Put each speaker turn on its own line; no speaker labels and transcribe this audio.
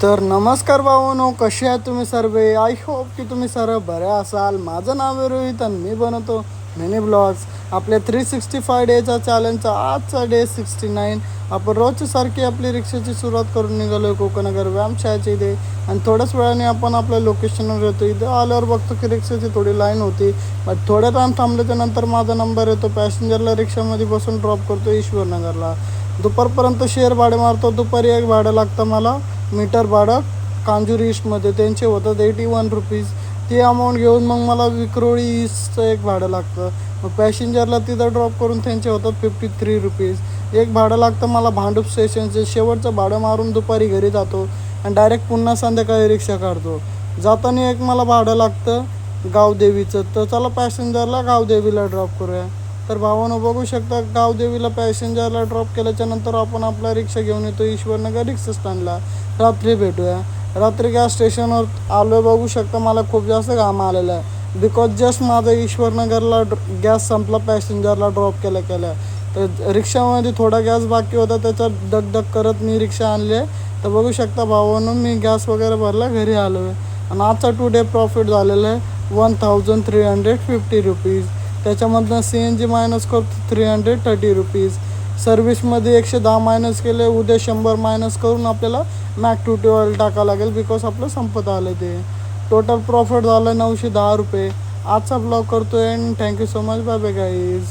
तर नमस्कार भावांनो, कसे आहात तुम्ही सर्व? आय होप की तुम्ही सर्व बरे असाल. माझं नाव आहे रोहित आणि मी बनवतो मिनी ब्लॉग्स. आपल्या 365 डेचा चॅलेंजचा आजचा डे 69. आपण रोजची सारखी आपली रिक्षाची सुरुवात करून निघालो आहे कोकणनगर व्यायामशाळेच्या इथे. आणि थोड्याच वेळाने आपण आपल्या लोकेशनवर येतो. इथं आल्यावर बघतो की रिक्षाची थोडी लाईन होती, बट थोड्या टाईम थांबल्याच्या नंतर माझा नंबर येतो. पॅसेंजरला रिक्षामध्ये बसून ड्रॉप करतो ईश्वरनगरला. दुपारपर्यंत शेअर भाडे मारतो. दुपारी एक भाडं लागतं मला मीटर भाडं कांजूर ईस्टमध्ये. त्यांचे होतात 81 रुपीज. ती अमाऊंट घेऊन मग मला विक्रोळी ईस्टचं एक भाडं लागतं. मग पॅसेंजरला तिथं ड्रॉप करून त्यांचे होतात 53 रुपीज. एक भाडं लागतं मला भांडूप स्टेशनचे. शेवटचं भाडं मारून दुपारी घरी जातो आणि डायरेक्ट पुन्हा संध्याकाळी रिक्षा काढतो. जाताना एक मला भाडं लागतं गावदेवीचं. तर चला पॅसेंजरला गावदेवीला ड्रॉप करूया. तर भावानं बघू शकता, गावदेवीला पॅसेंजरला ड्रॉप केल्याच्या नंतर आपण आपला रिक्षा घेऊन येतो ईश्वरनगर रिक्षा स्टँडला. रात्री भेटूया. रात्री गॅस स्टेशनवर आलो आहे. बघू शकता मला खूप जास्त घाम आलेला आहे, बिकॉज जस्ट माझा ईश्वरनगरला गॅस संपला पॅसेंजरला ड्रॉप केल्या. तर रिक्षामध्ये थोडा गॅस बाकी होता, त्याच्यात डगडग करत मी रिक्षा आणली आहे. तर बघू शकता भावानं मी गॅस वगैरे भरला, घरी आलो आहे. आणि आजचा टुडे प्रॉफिट झालेलं आहे 1350 रुपीज. त्याच्यामधनं CNG मायनस करतो 330 रुपीज. सर्विसमध्ये 110 मायनस केले. उद्या 100 मायनस करून आपल्याला मॅक 2 ऑइल टाकावं लागेल, बिकॉज आपलं संपत आलं ते. टोटल प्रॉफिट झालं 910 रुपये. आजचा ब्लॉग करतो आहे. And thank you so much. Bye bye guys.